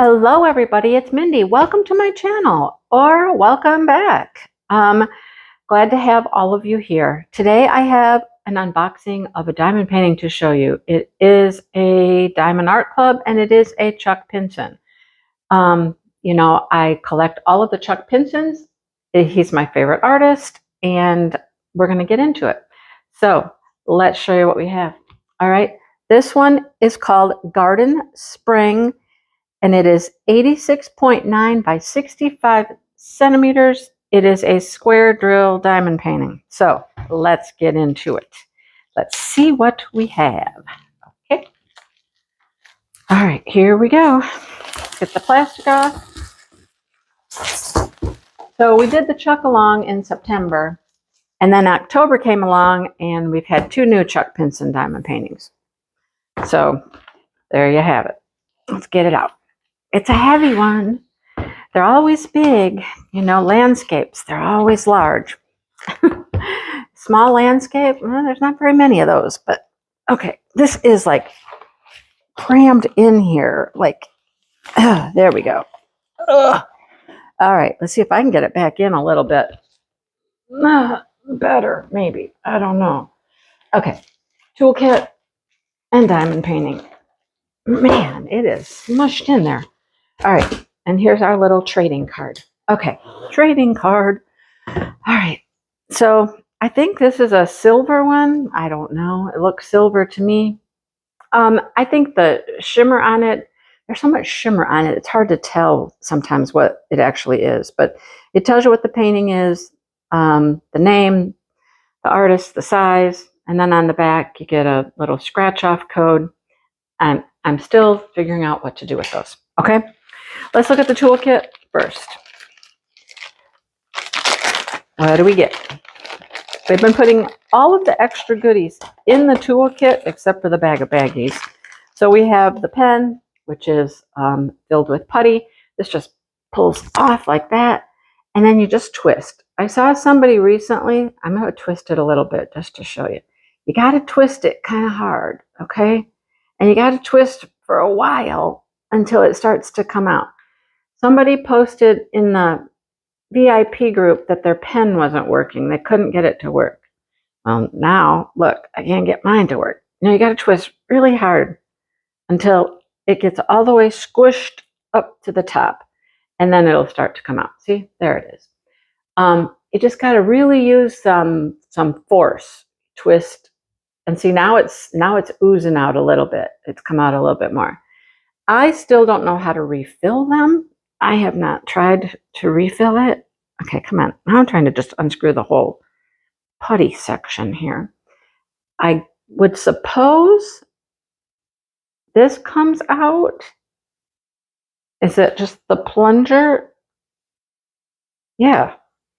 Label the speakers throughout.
Speaker 1: Hello everybody, it's Mindy. Welcome to my channel, or welcome back. Glad to have all of you here. Today I have an unboxing of a diamond painting to show you. It is a Diamond Art Club and it is a Chuck Pinson. You know, I collect all of the Chuck Pinsons. He's my favorite artist and we're going to get into it. So let's show you what we have. All right, this one is called Garden Spring. And it is 86.9 by 65 centimeters. It is a square drill diamond painting. So let's get into it. Let's see what we have. Okay. All right, here we go. Get the plastic off. So we did the Chuck along in September, and then October came along, and we've had two new Chuck Pinson diamond paintings. So there you have it. Let's get it out. It's a heavy one. They're always big, you know, landscapes. They're always large. Small landscape, well, there's not very many of those, but okay. This is like crammed in here. Like, there we go. Ugh. All right, let's see if I can get it back in a little bit. Better, maybe. I don't know. Okay, toolkit and diamond painting. Man, it is smushed in there. All right, and here's our little trading card. Okay, trading card. All right, so I think this is a silver one. I don't know. It looks silver to me. I think the shimmer on it, there's so much shimmer on it, it's hard to tell sometimes what it actually is. But it tells you what the painting is, the name, the artist, the size, and then on the back you get a little scratch-off code. And I'm still figuring out what to do with those. Okay. Let's look at the toolkit first. What do we get? They've been putting all of the extra goodies in the toolkit except for the bag of baggies. So we have the pen, which is filled with putty. This just pulls off like that, and then you just twist. I saw somebody recently, I'm going to twist it a little bit just to show you. You got to twist it kind of hard, okay? And you got to twist for a while until it starts to come out. Somebody posted in the VIP group that their pen wasn't working. They couldn't get it to work. Well, now, look, I can't get mine to work. You got to twist really hard until it gets all the way squished up to the top, and then it'll start to come out. See, there it is. You just got to really use some force. Twist, and see, now it's oozing out a little bit. It's come out a little bit more. I still don't know how to refill them. I have not tried to refill it. Okay, come on. Now I'm trying to just unscrew the whole putty section here. I would suppose this comes out. Is it just the plunger? Yeah.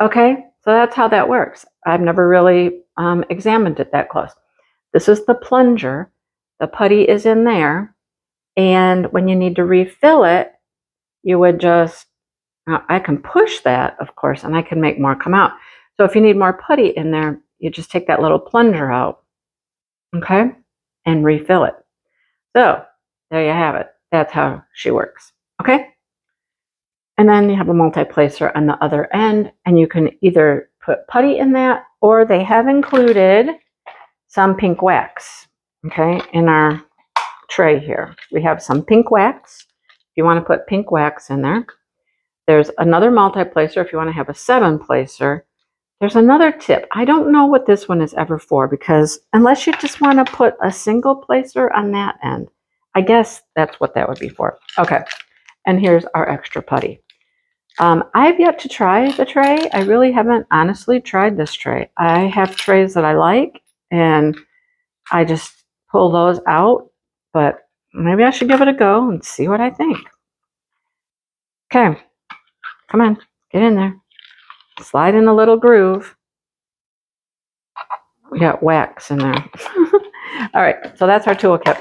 Speaker 1: Okay, so that's how that works. I've never really examined it that close. This is the plunger. The putty is in there. And when you need to refill it, you would just, I can push that, of course, and I can make more come out. So if you need more putty in there, you just take that little plunger out, okay, and refill it. So there you have it. That's how she works, okay? And then you have a multi-placer on the other end, and you can either put putty in that, or they have included some pink wax, okay, in our tray here. We have some pink wax. If you want to put pink wax in there. There's another multi-placer if you want to have a 7-placer. There's another tip. I don't know what this one is ever for, because unless you just want to put a single placer on that end, I guess that's what that would be for. Okay, and here's our extra putty. I've yet to try the tray. I really haven't honestly tried this tray. I have trays that I like, and I just pull those out, but maybe I should give it a go and see what I think. Okay, come on, get in there. Slide in the little groove. We got wax in there. All right, so that's our toolkit.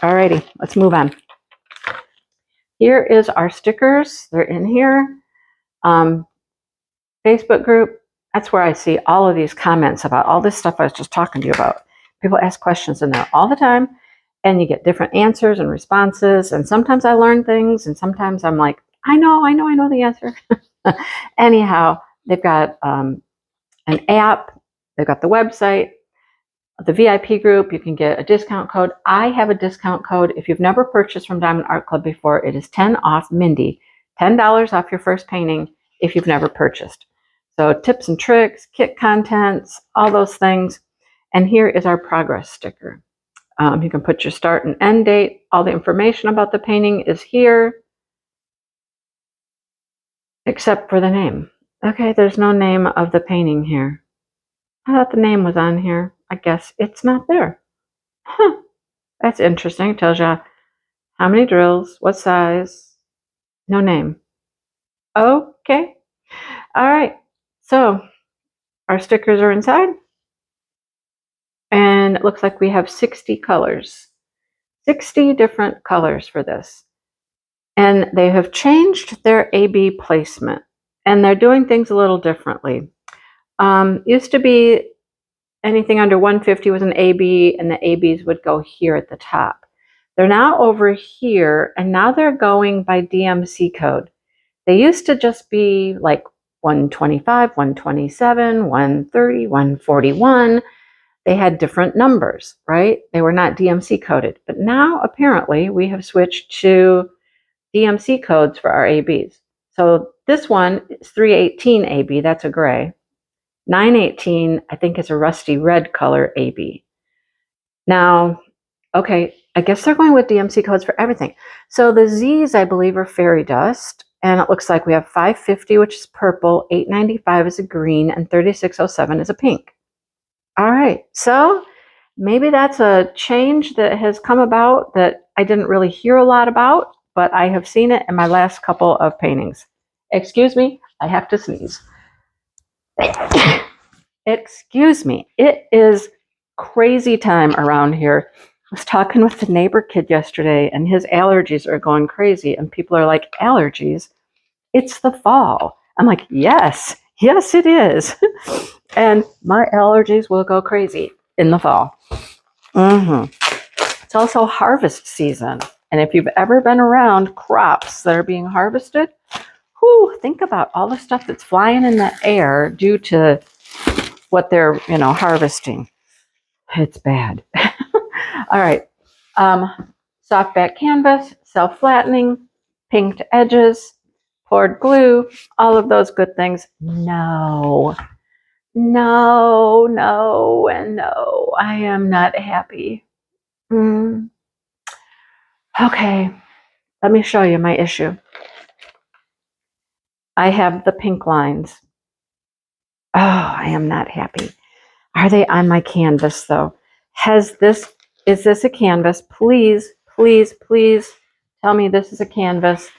Speaker 1: All righty, let's move on. Here is our stickers. They're in here. Facebook group, that's where I see all of these comments about all this stuff I was just talking to you about. People ask questions in there all the time. and you get different answers and responses. And sometimes I learn things, and sometimes I'm like, I know the answer. Anyhow, they've got an app, they've got the website, the VIP group. You can get a discount code. I have a discount code. If you've never purchased from Diamond Art Club before, it is 10 off Mindy, $10 off your first painting if you've never purchased. So tips and tricks, kit contents, all those things. And here is our progress sticker. You can put your start and end date. All the information about the painting is here, except for the name. Okay, there's no name of the painting here. I thought the name was on here. I guess it's not there. Huh, that's interesting. It tells you how many drills, what size, no name. Okay, all right. So our stickers are inside, and it looks like we have 60 colors, 60 different colors for this. And they have changed their AB placement, and they're doing things a little differently. Used to be anything under 150 was an AB, and the ABs would go here at the top. They're now over here, and now they're going by DMC code. They used to just be like 125, 127, 130, 141. They had different numbers, right? They were not DMC coded. But now, apparently, we have switched to DMC codes for our ABs. So this one is 318 AB, that's a gray. 918, I think, is a rusty red color AB. Now, okay, I guess they're going with DMC codes for everything. So the Z's, I believe, are fairy dust. And it looks like we have 550, which is purple, 895 is a green, and 3607 is a pink. All right, so maybe that's a change that has come about that I didn't really hear a lot about, but I have seen it in my last couple of paintings. Excuse me, I have to sneeze. Excuse me, it is crazy time around here. I was talking with the neighbor kid yesterday, and his allergies are going crazy, and people are like, allergies? It's the fall. I'm like, yes, it is. And my allergies will go crazy in the fall. It's also harvest season. And if you've ever been around crops that are being harvested, think about all the stuff that's flying in the air due to what they're, harvesting. It's bad. All right. Soft back canvas, self-flattening, pinked edges, poured glue, all of those good things. No, and no. I am not happy. Okay, let me show you my issue. I have the pink lines. Oh, I am not happy. Are they on my canvas though? Is this a canvas? Please tell me this is a canvas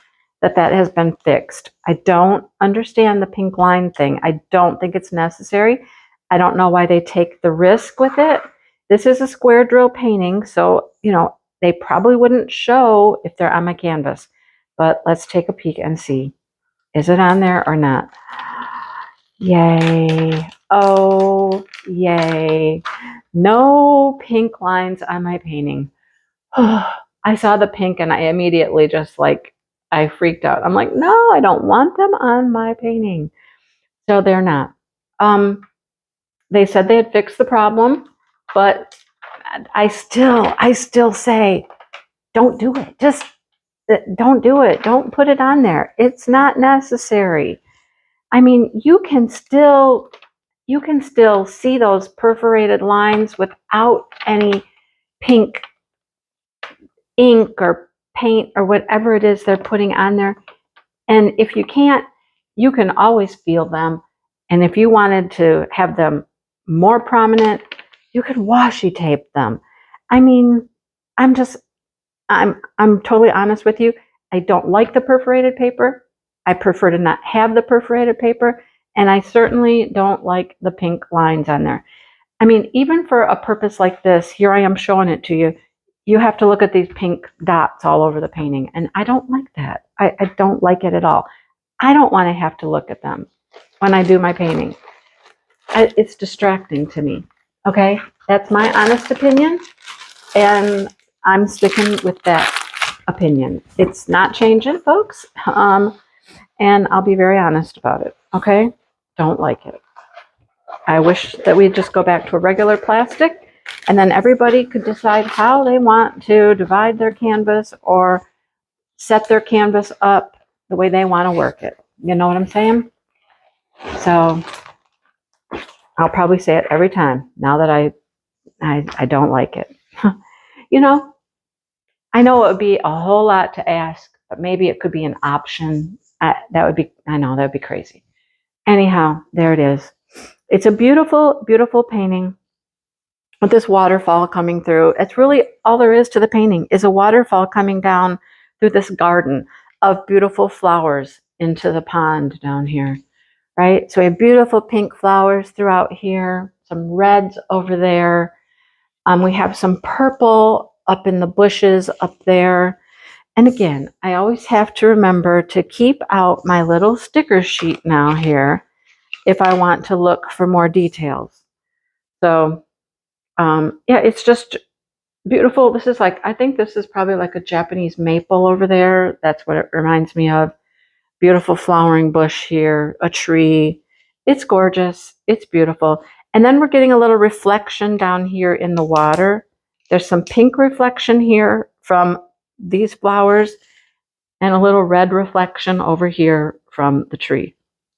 Speaker 1: that has been fixed. I don't understand the pink line thing. I don't think it's necessary. I don't know why they take the risk with it. This is a square drill painting, so, they probably wouldn't show if they're on my canvas. But let's take a peek and see. Is it on there or not? Yay. Oh, yay. No pink lines on my painting. I saw the pink and I immediately just I freaked out. I'm like, no, I don't want them on my painting. So they're not. They said they had fixed the problem, but I still say, don't do it. Just don't do it. Don't put it on there. It's not necessary. I mean, you can still see those perforated lines without any pink ink or paint or whatever it is they're putting on there. And if you can't, you can always feel them. And if you wanted to have them more prominent, you could washi tape them. I mean, I'm totally honest with you. I don't like the perforated paper. I prefer to not have the perforated paper. And I certainly don't like the pink lines on there. I mean, even for a purpose like this, here I am showing it to you. You have to look at these pink dots all over the painting. And I don't like that. I don't like it at all. I don't want to have to look at them when I do my painting. It's distracting to me. Okay? That's my honest opinion. And I'm sticking with that opinion. It's not changing, folks. And I'll be very honest about it. Okay? Don't like it. I wish that we'd just go back to a regular plastic, and then everybody could decide how they want to divide their canvas or set their canvas up the way they want to work it. You know what I'm saying? So I'll probably say it every time now that I don't like it. You know, I know it would be a whole lot to ask, but maybe it could be an option. I know that would be crazy. Anyhow, there it is. It's a beautiful, beautiful painting with this waterfall coming through. It's really all there is to the painting is a waterfall coming down through this garden of beautiful flowers into the pond down here, right? So we have beautiful pink flowers throughout here, some reds over there. We have some purple up in the bushes up there. And again, I always have to remember to keep out my little sticker sheet now here if I want to look for more details. So, yeah, it's just beautiful. This is like, I think this is probably like a Japanese maple over there. That's what it reminds me of. Beautiful flowering bush here, a tree. It's gorgeous. It's beautiful. And then we're getting a little reflection down here in the water. There's some pink reflection here from these flowers and a little red reflection over here from the tree.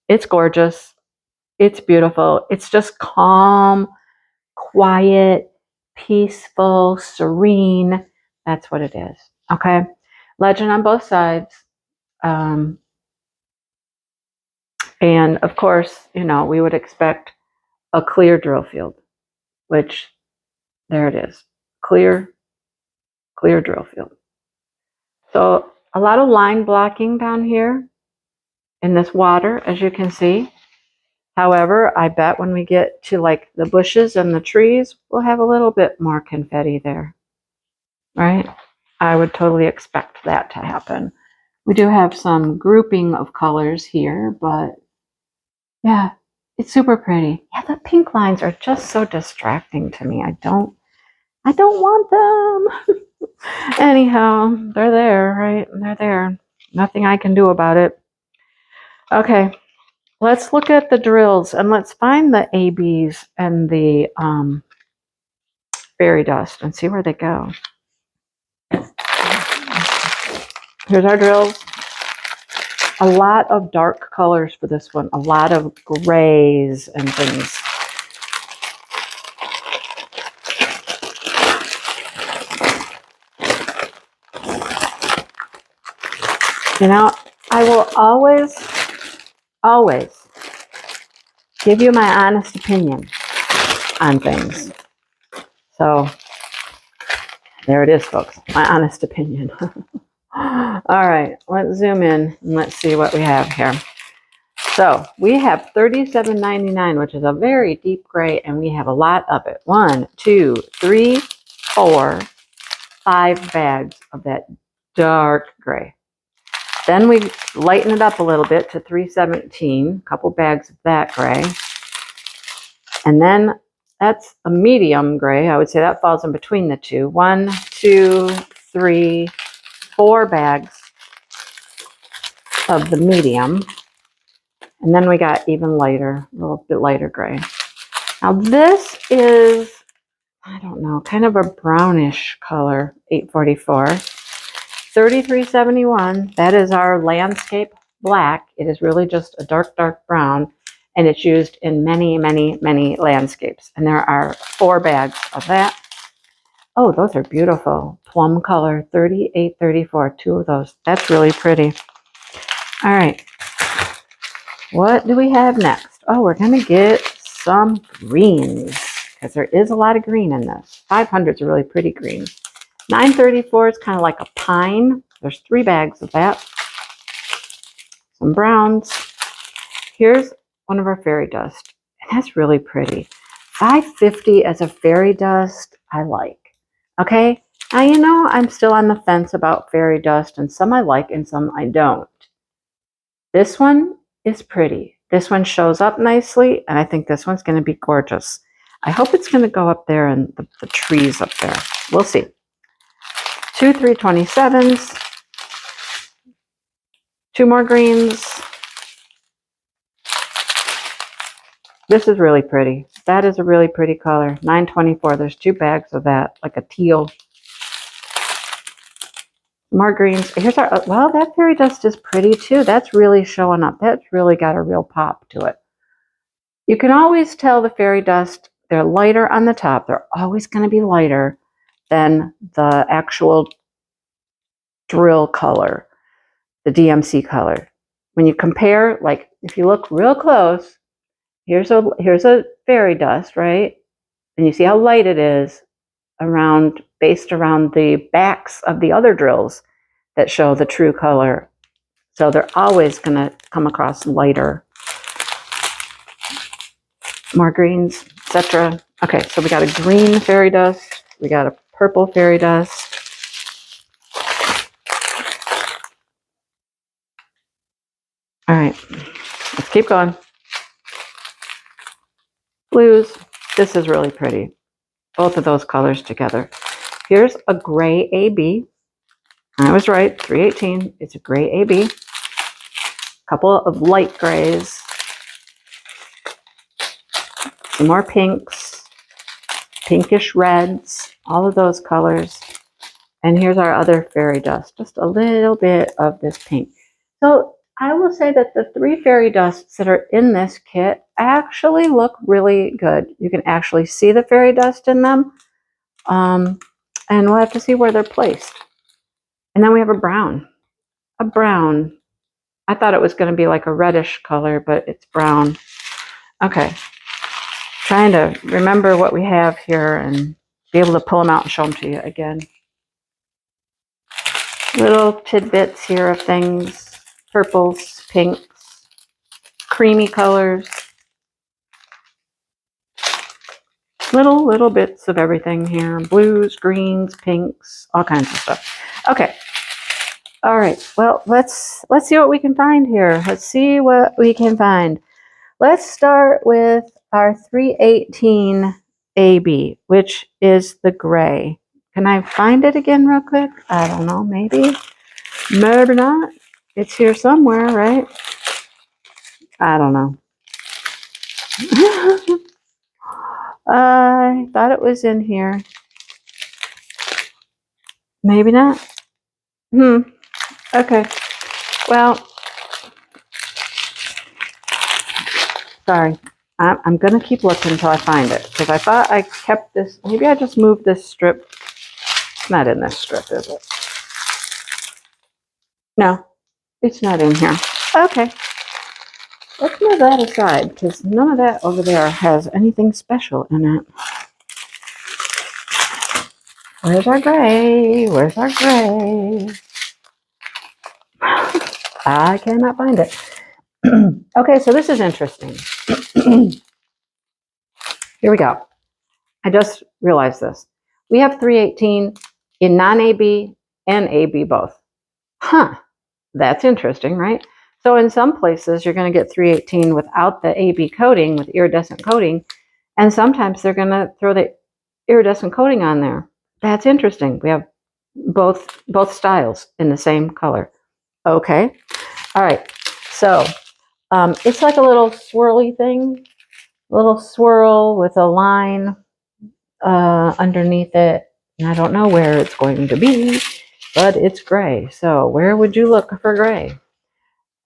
Speaker 1: It's gorgeous. It's beautiful. It's just calm, quiet, peaceful, serene. That's what it is. Okay. Legend on both sides. And of course, you know, we would expect a clear drill field, which there it is. Clear drill field. So a lot of line blocking down here in this water, as you can see. However, I bet when we get to like the bushes and the trees, we'll have a little bit more confetti there, right? I would totally expect that to happen. We do have some grouping of colors here, but yeah, it's super pretty. Yeah, the pink lines are just so distracting to me. I don't want them. Anyhow, they're there, right? They're there. Nothing I can do about it. Okay. Let's look at the drills and let's find the ABs and the fairy dust and see where they go. Here's our drills. A lot of dark colors for this one. A lot of grays and things. You know, I will always give you my honest opinion on things. So there it is, folks. My honest opinion. All right, let's zoom in and let's see what we have here. So we have $37.99, which is a very deep gray, and we have a lot of it. 1, 2, 3, 4, 5 bags of that dark gray. Then we lighten it up a little bit to $3.17, a couple bags of that gray. And then that's a medium gray. I would say that falls in between the two. 1, 2, 3, 4 bags of the medium. And then we got even lighter, a little bit lighter gray. Now this is, I don't know, kind of a brownish color, 844. $33.71. That is our landscape black. It is really just a dark, dark brown, and it's used in many, many, many landscapes. And there are 4 bags of that. Oh, those are beautiful. Plum color, $38.34. 2 of those. That's really pretty. All right. What do we have next? Oh, we're going to get some greens because there is a lot of green in this. 500 is a really pretty green. 934 is kind of like a pine. There's 3 bags of that. Some browns. Here's one of our fairy dust. And that's really pretty. 550 as a fairy dust, I like. Okay? Now, you know, I'm still on the fence about fairy dust, and some I like and some I don't. This one is pretty. This one shows up nicely, and I think this one's going to be gorgeous. I hope it's going to go up there in the trees up there. We'll see. 2 327s, 2 more greens. This is really pretty. That is a really pretty color. 924. There's 2 bags of that, like a teal. More greens. Here's our, well, that fairy dust is pretty too. That's really showing up. That's really got a real pop to it. You can always tell the fairy dust, they're lighter on the top. They're always going to be lighter than the actual drill color, the DMC color. When you compare, like if you look real close, here's a fairy dust, right? And you see how light it is based around the backs of the other drills that show the true color. So they're always going to come across lighter. More greens, etc. Okay, so we got a green fairy dust. We got a purple fairy dust. All right, let's keep going. Blues. This is really pretty. Both of those colors together. Here's a gray AB. I was right, 318. It's a gray AB. Couple of light grays. Some more pinks. Pinkish reds. All of those colors. And here's our other fairy dust. Just a little bit of this pink. So I will say that the 3 fairy dusts that are in this kit actually look really good. You can actually see the fairy dust in them. And we'll have to see where they're placed. And then we have a brown. A brown. I thought it was going to be like a reddish color, but it's brown. Okay. Trying to remember what we have here and be able to pull them out and show them to you again. Little tidbits here of things. Purples, pinks, creamy colors. Little bits of everything here. Blues, greens, pinks, all kinds of stuff. Okay. All right. Well, let's see what we can find here. Let's see what we can find. Let's start with our 318 AB, which is the gray. Can I find it again real quick? I don't know. Maybe. Maybe not. It's here somewhere, right? I don't know. I thought it was in here. Maybe not. Okay. Well, sorry. I'm going to keep looking until I find it. Because I thought I kept this. Maybe I just moved this strip. It's not in this strip, is it? No. It's not in here. Okay. Let's move that aside because none of that over there has anything special in it. Where's our gray? Where's our gray? I cannot find it. Okay, so this is interesting. Here we go. I just realized this. We have 318 in non-AB and AB both. Huh. That's interesting, right? So in some places, you're going to get 318 without the AB coating, with iridescent coating, and sometimes they're going to throw the iridescent coating on there. That's interesting. We have both styles in the same color. Okay. All right. So it's like a little swirly thing, a little swirl with a line underneath it. And I don't know where it's going to be. But it's gray. So where would you look for gray?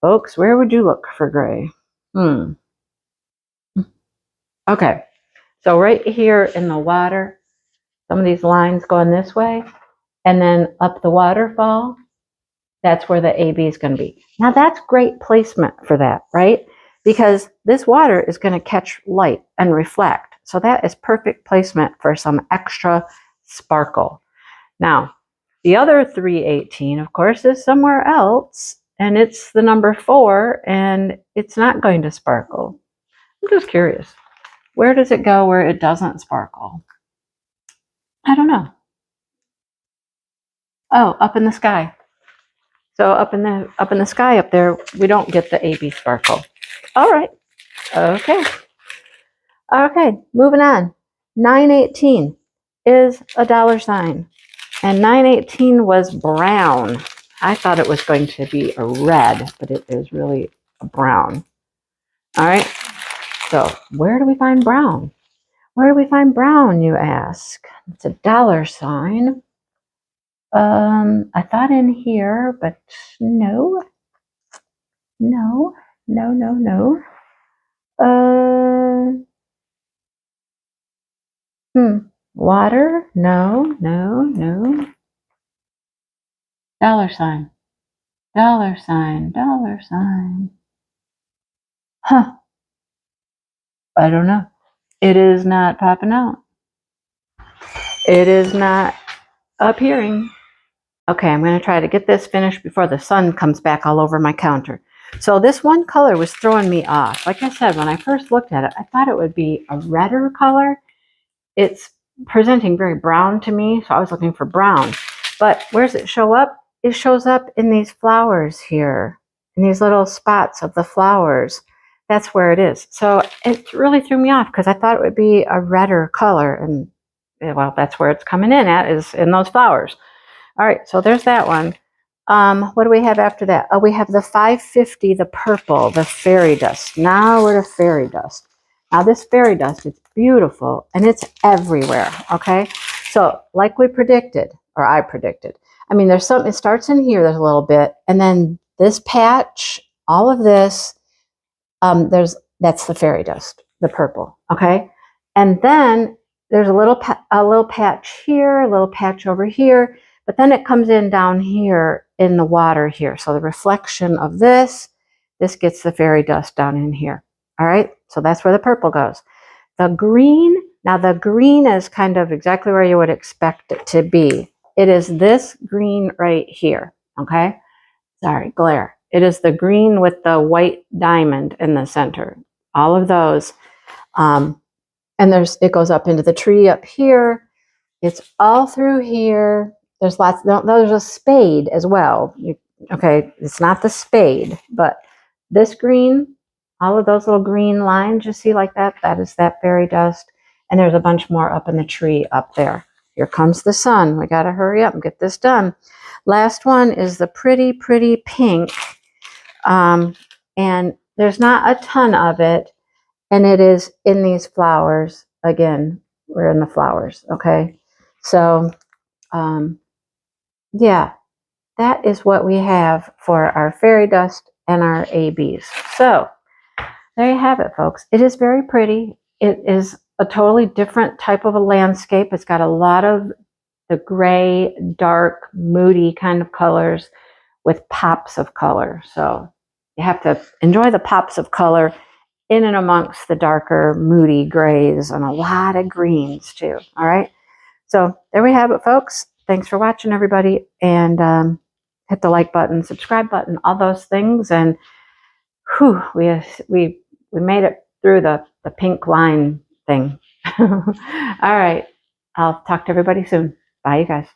Speaker 1: Folks, where would you look for gray? Okay. So right here in the water, some of these lines going this way, and then up the waterfall, that's where the AB is going to be. Now that's great placement for that, right? Because this water is going to catch light and reflect. So that is perfect placement for some extra sparkle. Now, the other 318, of course, is somewhere else, and it's the number 4, and it's not going to sparkle. I'm just curious. Where does it go where it doesn't sparkle? I don't know. Oh, up in the sky. So up in the sky up there, we don't get the AB sparkle. All right. Okay. Okay, moving on. 918 is a dollar sign. And 918 was brown. I thought it was going to be a red, but it is really a brown. All right. So where do we find brown? Where do we find brown, you ask? It's a $sign. I thought in here, but no. No. No, no, no. Water? No, no, no. $sign. $sign. Huh. I don't know. It is not popping out. It is not appearing. Okay, I'm going to try to get this finished before the sun comes back all over my counter. So this one color was throwing me off. Like I said, when I first looked at it, I thought it would be a redder color. It's presenting very brown to me, so I was looking for brown. But where does it show up? It shows up in these flowers here, in these little spots of the flowers. That's where it is. So it really threw me off because I thought it would be a redder color. And, well, that's where it's coming in at, is in those flowers. All right, so there's that one. What do we have after that? Oh, we have the 550, the purple, the fairy dust. Now we're to fairy dust. Now this fairy dust, it's beautiful and it's everywhere, okay? So like we predicted, or I predicted, I mean, there's something, it starts in here, there's a little bit, and then this patch, all of this, that's the fairy dust, the purple, okay? And then there's a little patch here, a little patch over here, but then it comes in down here in the water here. So the reflection of this gets the fairy dust down in here. All right, so that's where the purple goes. The green, now the green is kind of exactly where you would expect it to be. It is this green right here, okay? Sorry, glare. It is the green with the white diamond in the center. All of those. And it goes up into the tree up here. It's all through here. There's lots, there's a spade as well. Okay, it's not the spade, but this green, all of those little green lines you see like that, that is that fairy dust. And there's a bunch more up in the tree up there. Here comes the sun. We got to hurry up and get this done. Last one is the pretty, pretty pink. And there's not a ton of it. And it is in these flowers. Again, we're in the flowers, okay? So, yeah, that is what we have for our fairy dust and our ABs. So, there you have it, folks. It is very pretty. It is a totally different type of a landscape. It's got a lot of the gray, dark, moody kind of colors with pops of color. So, you have to enjoy the pops of color in and amongst the darker, moody grays and a lot of greens too. All right. So there we have it, folks. Thanks for watching, everybody. And hit the like button, subscribe button, all those things. And whew, we made it through the pink line thing. All right. I'll talk to everybody soon. Bye, you guys.